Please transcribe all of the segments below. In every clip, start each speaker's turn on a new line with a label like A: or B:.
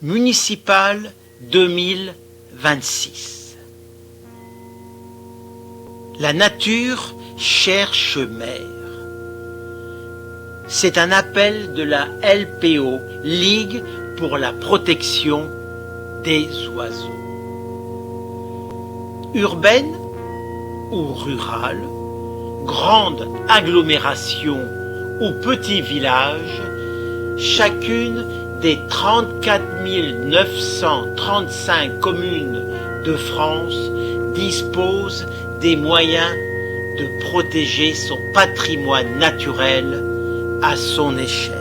A: municipale 2026. La nature cherche mère. C'est un appel de la LPO, Ligue pour la protection des oiseaux. Urbaine ou rurale, grande agglomération ou petit village, chacune des 34 935 communes de France dispose des moyens de protéger son patrimoine naturel à son échelle.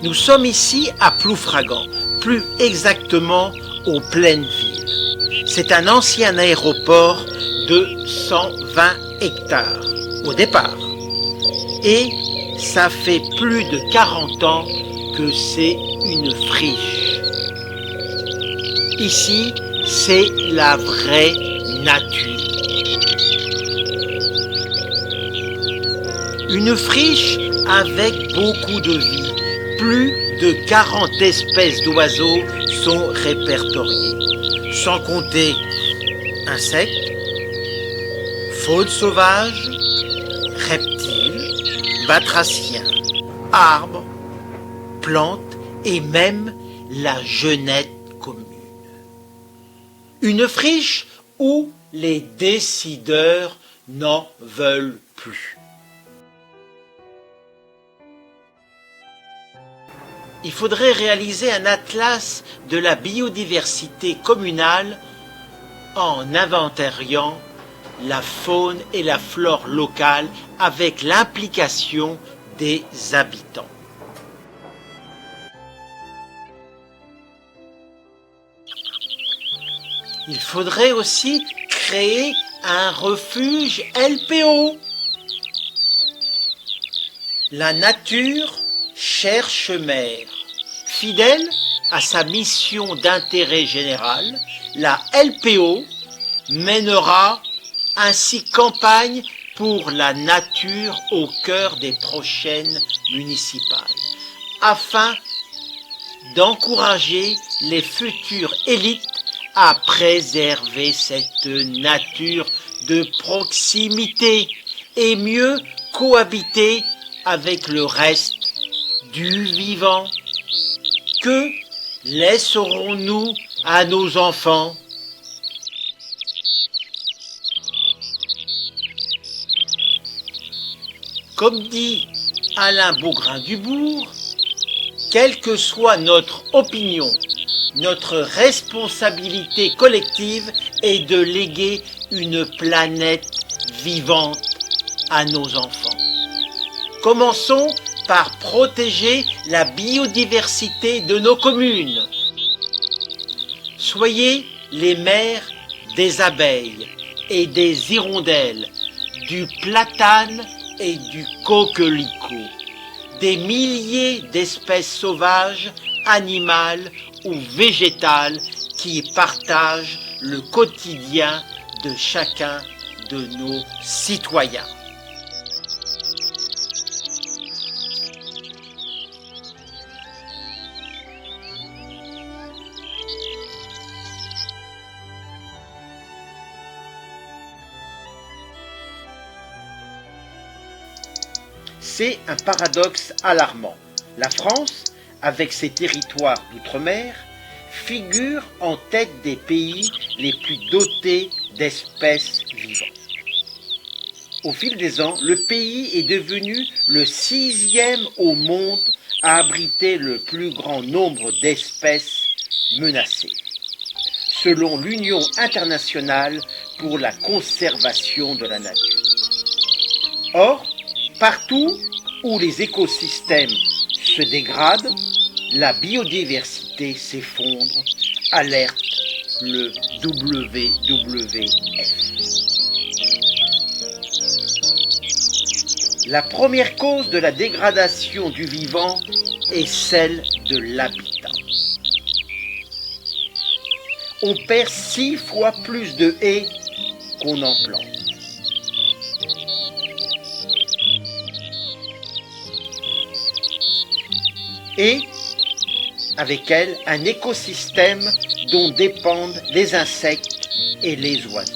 A: Nous sommes ici à Ploufragan, plus exactement aux Plaines-Villes. C'est un ancien aéroport de 120 hectares au départ. Et ça fait plus de 40 ans que c'est une friche. Ici, c'est la vraie nature. Une friche avec beaucoup de vie. Plus de 40 espèces d'oiseaux sont répertoriées, sans compter insectes, faune sauvage, reptiles, batraciens, arbres, plantes et même la genette commune. Une friche où les décideurs n'en veulent plus. Il faudrait réaliser un atlas de la biodiversité communale en inventariant la faune et la flore locale avec l'implication des habitants. Il faudrait aussi créer un refuge LPO. La nature cherche mère. Fidèle à sa mission d'intérêt général, la LPO mènera ainsi campagne pour la nature au cœur des prochaines municipales, afin d'encourager les futures élites à préserver cette nature de proximité et mieux cohabiter avec le reste du vivant. Que laisserons-nous à nos enfants? Comme dit Alain Baugrain-Dubourg, quelle que soit notre opinion, notre responsabilité collective est de léguer une planète vivante à nos enfants. Commençons par protéger la biodiversité de nos communes. Soyez les mères des abeilles et des hirondelles, du platane et du coquelicot, des milliers d'espèces sauvages, animales ou végétales qui partagent le quotidien de chacun de nos citoyens. C'est un paradoxe alarmant. La France, avec ses territoires d'outre-mer, figure en tête des pays les plus dotés d'espèces vivantes. Au fil des ans, le pays est devenu le 6e au monde à abriter le plus grand nombre d'espèces menacées, selon l'Union internationale pour la conservation de la nature. Or, partout où les écosystèmes se dégradent, la biodiversité s'effondre, alerte le WWF. La première cause de la dégradation du vivant est celle de l'habitat. On perd 6 fois plus de haies qu'on en plante. Et, avec elle, un écosystème dont dépendent les insectes et les oiseaux.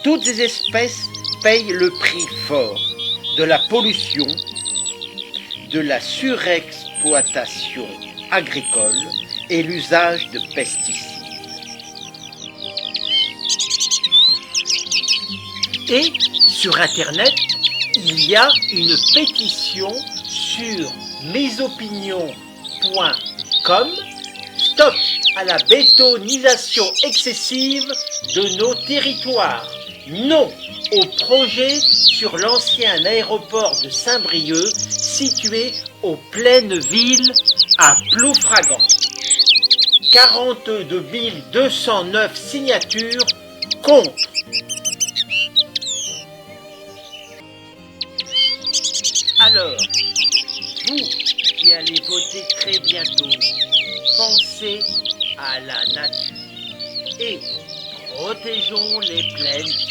A: Toutes ces espèces payent le prix fort de la pollution, de la surexploitation agricole et l'usage de pesticides. Et sur Internet, il y a une pétition sur mesopinions.com. Stop à la bétonisation excessive de nos territoires. Non au projet sur l'ancien aéroport de Saint-Brieuc, situé aux Pleines Villes à Ploufragan. 42 209 signatures contre. Alors, vous qui allez voter très bientôt, pensez à la nature et protégeons les plaines villes.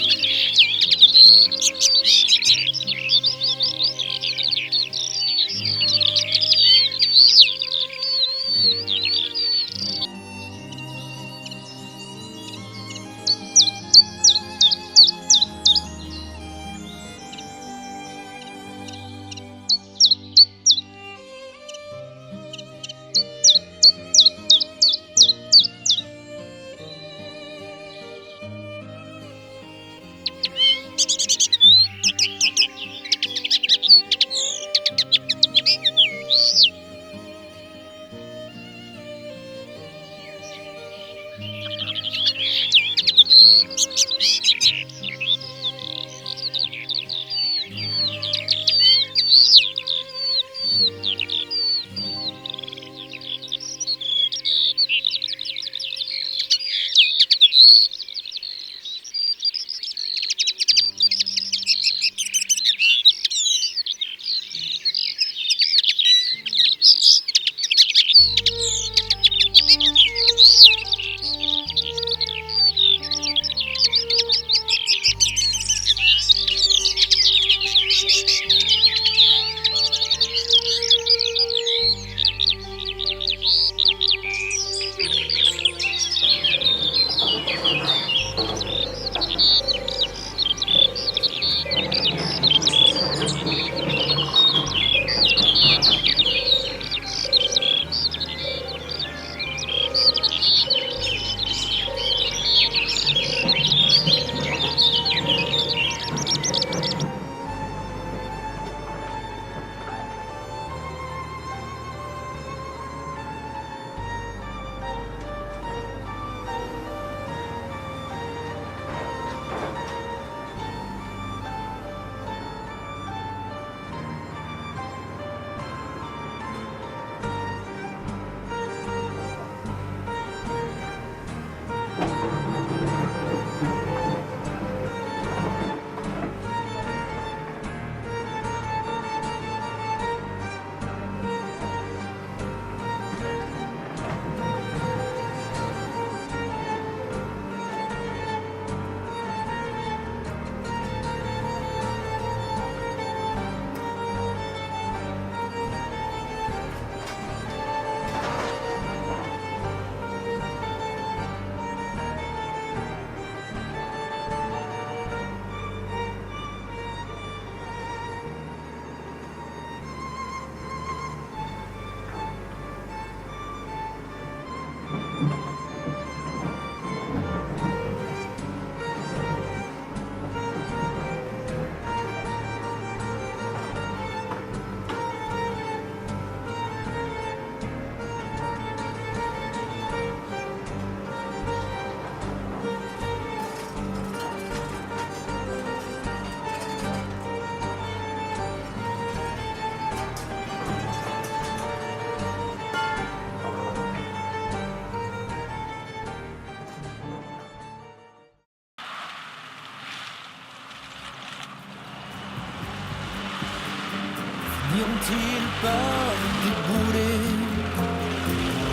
B: N'ont-ils pas déboulé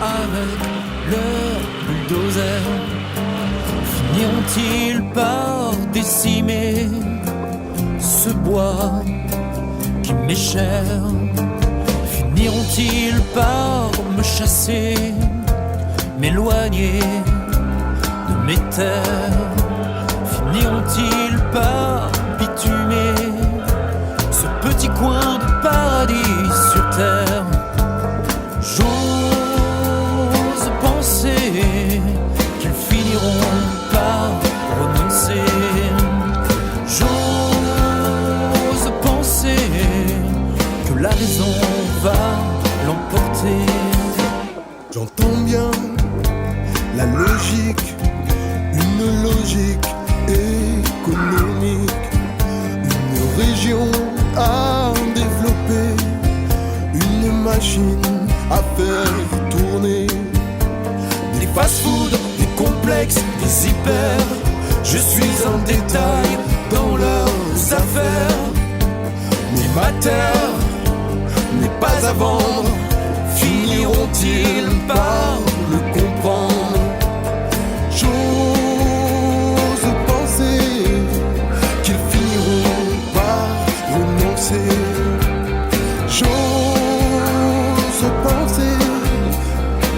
B: avec leur bulldozer? Finiront-ils par décimer ce bois qui m'est cher? Finiront-ils par me chasser, m'éloigner de mes terres? Finiront-ils par bitumer ce petit coin de paradis sur terre? J'ose penser qu'ils finiront par renoncer. J'ose penser que la raison va l'emporter.
C: J'entends bien la logique, une logique économique, une région à développer, une machine à faire tourner. Des fast-food, des complexes, des hyper, je suis un détail dans leurs affaires. Mais ma terre n'est pas à vendre, finiront-ils par le comprendre? J'ose penser qu'ils finiront par renoncer. J'ose penser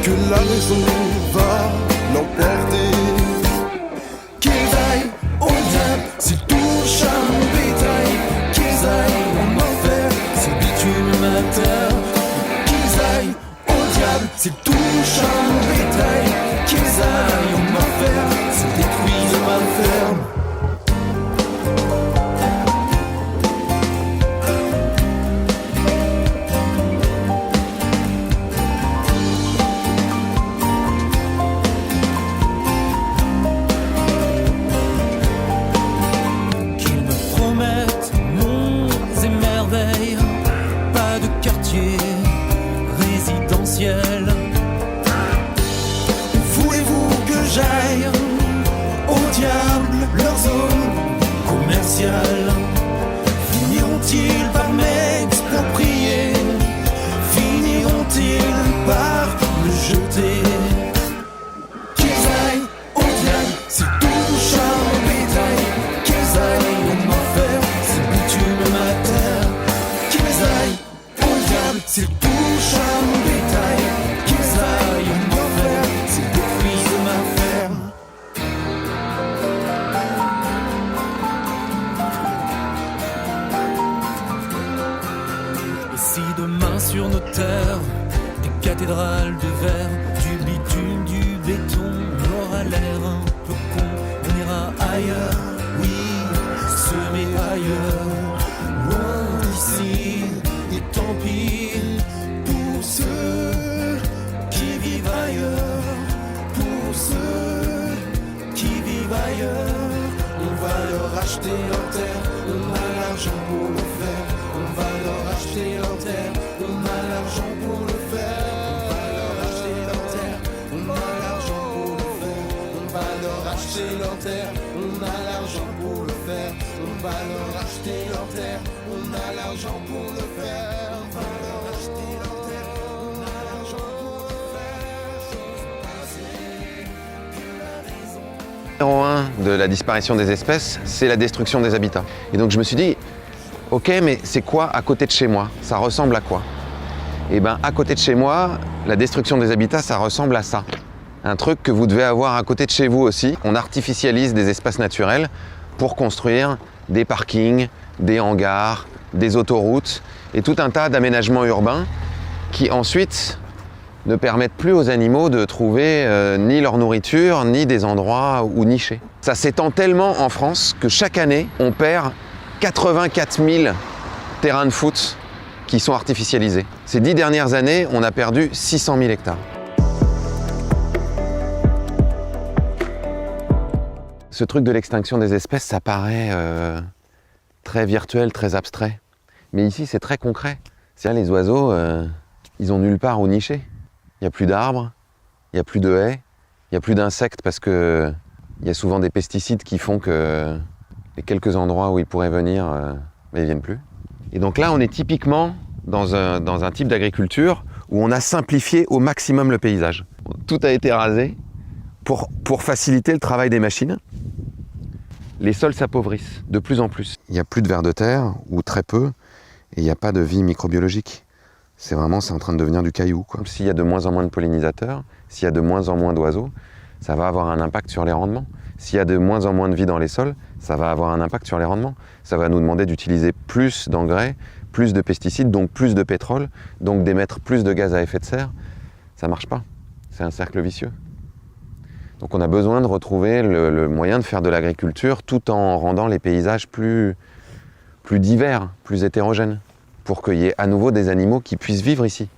C: que la raison va l'emporter. Qu'ils aillent au diable s'ils touchent à mon bétail, qu'ils aillent en enfer s'ils bitument ma terre. Qu'ils aillent au diable s'ils touchent à mon bétail, qu'ils aillent en enfer s'ils détruisent ma ferme.
B: Qu'ils me promettent monts et merveilles, pas de quartier résidentiel.
C: Voulez-vous que j'aille au diable leur zone commerciale? Finiront-ils par m'exproprier? Finiront-ils par me jeter? Qu'ils aillent au diable s'ils touchent à mon bétail, qu'ils aillent en enfer s'ils bitument ma terre. Qu'ils aillent au diable s'ils touchent à mon bétail, qu'ils aillent en enfer s'ils détruisent ma ferme.
B: Et si demain sur nos terres, des cathédrales de verre, du bitume, du béton, on aura l'air un peu con, on ira ailleurs, oui, semer ailleurs, loin d'ici, et tant pis pour ceux qui vivent ailleurs, pour ceux qui vivent ailleurs. On va leur acheter leur terre, on a l'argent pour le faire. On va leur acheter leur terre, on a l'argent pour le faire. On va leur acheter leur terre, on a l'argent pour le faire. On va leur acheter leur terre, on a l'argent pour le faire. On va leur acheter leur terre, on a l'argent pour le faire. On va leur acheter leur terre, on a l'argent pour le faire. J'ose penser que la raison.
D: Numéro 1 de la disparition des espèces, c'est la destruction des habitats. Et donc je me suis dit, ok, mais c'est quoi à côté de chez moi? Ça ressemble à quoi? Et bien, à côté de chez moi, la destruction des habitats, ça ressemble à ça. Un truc que vous devez avoir à côté de chez vous aussi. On artificialise des espaces naturels pour construire des parkings, des hangars, des autoroutes et tout un tas d'aménagements urbains qui ensuite ne permettent plus aux animaux de trouver ni leur nourriture, ni des endroits où nicher. Ça s'étend tellement en France que chaque année, on perd 84 000 terrains de foot qui sont artificialisés. Ces 10 dernières années, on a perdu 600 000 hectares. Ce truc de l'extinction des espèces, ça paraît très virtuel, très abstrait. Mais ici, c'est très concret. C'est-à-dire, les oiseaux, ils ont nulle part où nicher. Il n'y a plus d'arbres, il n'y a plus de haies, il n'y a plus d'insectes parce qu'il y a souvent des pesticides qui font que les quelques endroits où ils pourraient venir, ils ne viennent plus. Et donc là, on est typiquement dans un type d'agriculture où on a simplifié au maximum le paysage. Tout a été rasé pour faciliter le travail des machines. Les sols s'appauvrissent de plus en plus. Il n'y a plus de vers de terre, ou très peu, et il n'y a pas de vie microbiologique. C'est en train de devenir du caillou, quoi. S'il y a de moins en moins de pollinisateurs, s'il y a de moins en moins d'oiseaux, ça va avoir un impact sur les rendements. S'il y a de moins en moins de vie dans les sols, ça va avoir un impact sur les rendements. Ça va nous demander d'utiliser plus d'engrais, plus de pesticides, donc plus de pétrole, donc d'émettre plus de gaz à effet de serre. Ça ne marche pas. C'est un cercle vicieux. Donc on a besoin de retrouver le moyen de faire de l'agriculture tout en rendant les paysages plus divers, plus hétérogènes, pour qu'il y ait à nouveau des animaux qui puissent vivre ici.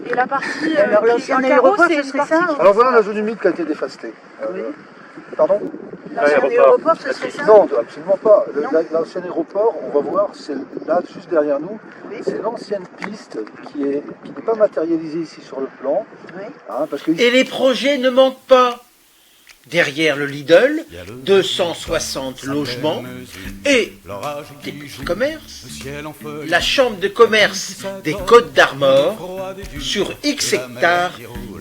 E: Et la partie
F: alors l'ancien aéroport, ce serait ça hein?
G: Alors voilà la zone humide qui a été défastée.
F: Oui.
G: Pardon?
F: L'ancien aéroport, ce serait ça?
G: Non, absolument pas. L'ancien aéroport, on va voir, c'est là, juste derrière nous.
F: Oui.
G: C'est l'ancienne piste qui n'est pas matérialisée ici sur le plan.
F: Oui.
G: Hein, parce que
A: Et les projets ne manquent pas. Derrière le Lidl, 260 logements et des petits commerces. La chambre de commerce des Côtes d'Armor, sur X hectares,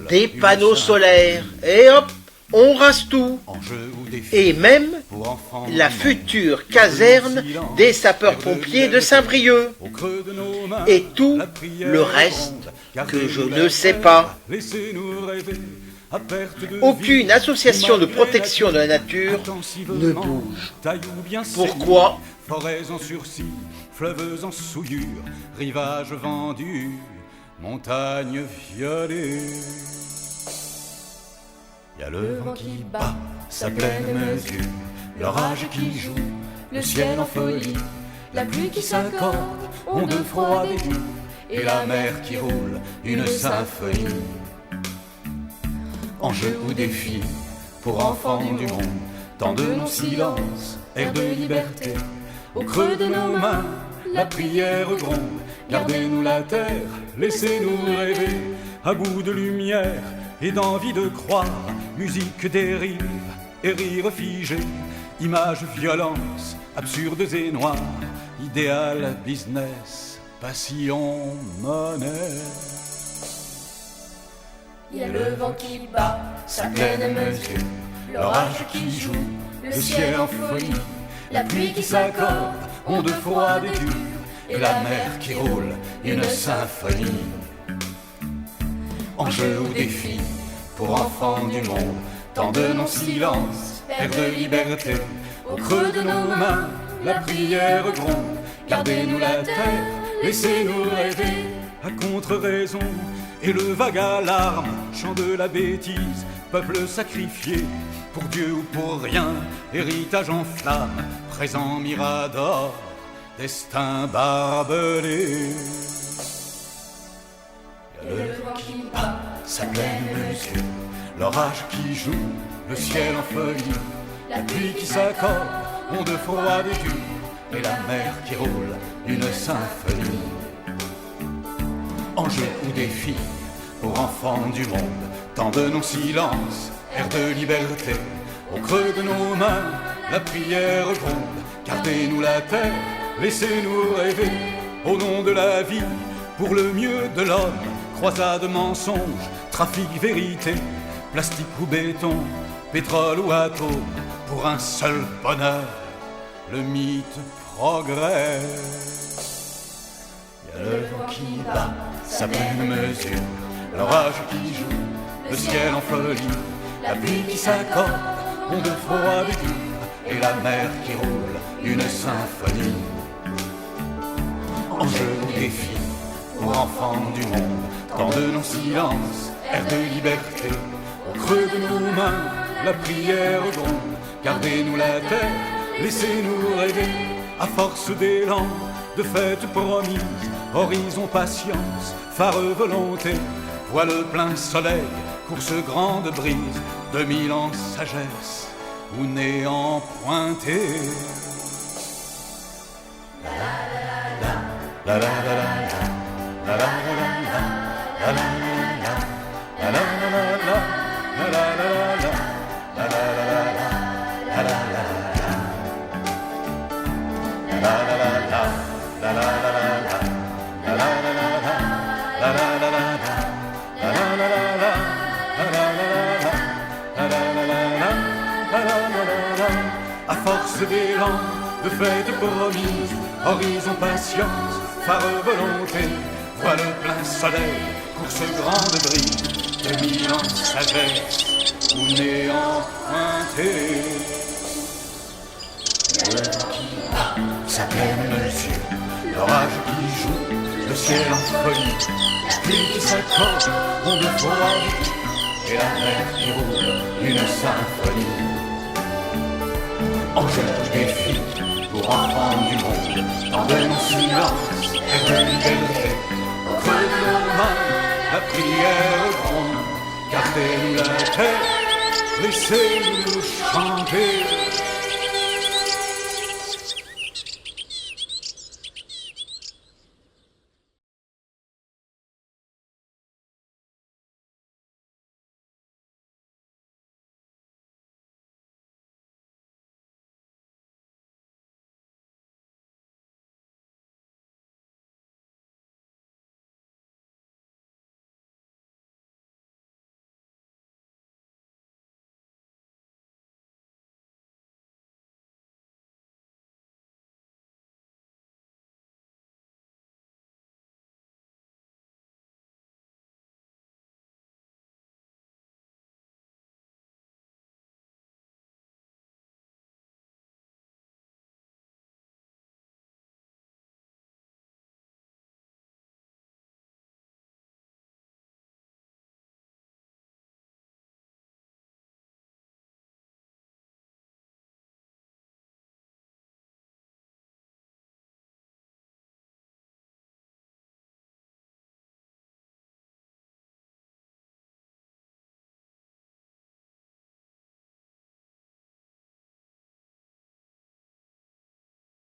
A: des panneaux solaires. Et hop, on rase tout. Et même la future caserne des sapeurs-pompiers de Saint-Brieuc. Et tout le reste que je ne sais pas. Aucune association de protection de la nature ne bouge. Pourquoi?
B: Forêts en sursis, fleuves en souillure, rivages vendus, montagnes violées. Y a le vent qui bat sa pleine mesure, l'orage qui joue, le ciel en folie, la pluie qui s'accorde, ondes froides et dures, et la mer qui roule une symphonie. Enjeu ou défi pour enfants du monde, tant de non-silence, air de liberté. Au creux de nos mains, la prière gronde. Gardez-nous la terre, laissez-nous rêver. À bout de lumière et d'envie de croire, musique dérive et rire figé. Images, violences, absurdes et noires, idéal, business, passion, monnaie.
H: Il y a le vent qui bat sa pleine mesure, l'orage qui joue, le ciel en folie, la pluie qui s'accorde, ondes froides et dures, et la mer qui roule une symphonie. Enjeu ou défi pour enfants du monde, tant de non-silence, air de liberté. Au creux de nos mains, la prière gronde. Gardez-nous la terre, laissez-nous rêver.
B: À contre-raison et le vague alarme, chant de la bêtise, peuple sacrifié, pour Dieu ou pour rien, héritage en flamme, présent mirador, destin barbelé.
H: Il y a le vent qui bat
B: sa pleine mesure, l'orage qui joue, le ciel en folie, la pluie qui s'accorde, ondes froides et dures, et la mer qui roule une symphonie. Enjeu ou défi pour enfants du monde, tant de non-silence, air de liberté. Au creux de nos mains, la prière gronde. Gardez-nous la terre, laissez-nous rêver. Au nom de la vie, pour le mieux de l'homme, croisade mensonge, trafic vérité, plastique ou béton, pétrole ou atome, pour un seul bonheur, le mythe progresse. Y a le vent qui bat sa pleine mesure, l'orage qui joue, le ciel en folie, la pluie qui s'accorde, ondes froides et dures, et la mer qui roule une symphonie.
H: enjeu ou défi, pour enfants du monde, dans de nos silences, air de liberté, au creux de nos mains, la prière gronde, gardez-nous la terre, laissez-nous rêver, à force d'élan, de fêtes promises, horizon patience, phare volonté, voile plein soleil, course grande brise, 2000 ans sagesse, ou néant pointé. À force d'élan, de fêtes promises, horizon patience, phare volonté, voile plein soleil, course grande brise, 2000 ans sagesse, ou néant pointé. Le vent qui bat sa pleine mesure, l'orage qui joue, le ciel en folie, la pluie qui s'accorde, on de froid, et la mer qui roule, une symphonie. Enjeu défi, pour enfants du monde, dans de nos silences, et de liberté, au creux de nos mains, la prière gronde, gardez-nous la terre, laissez-nous chanter.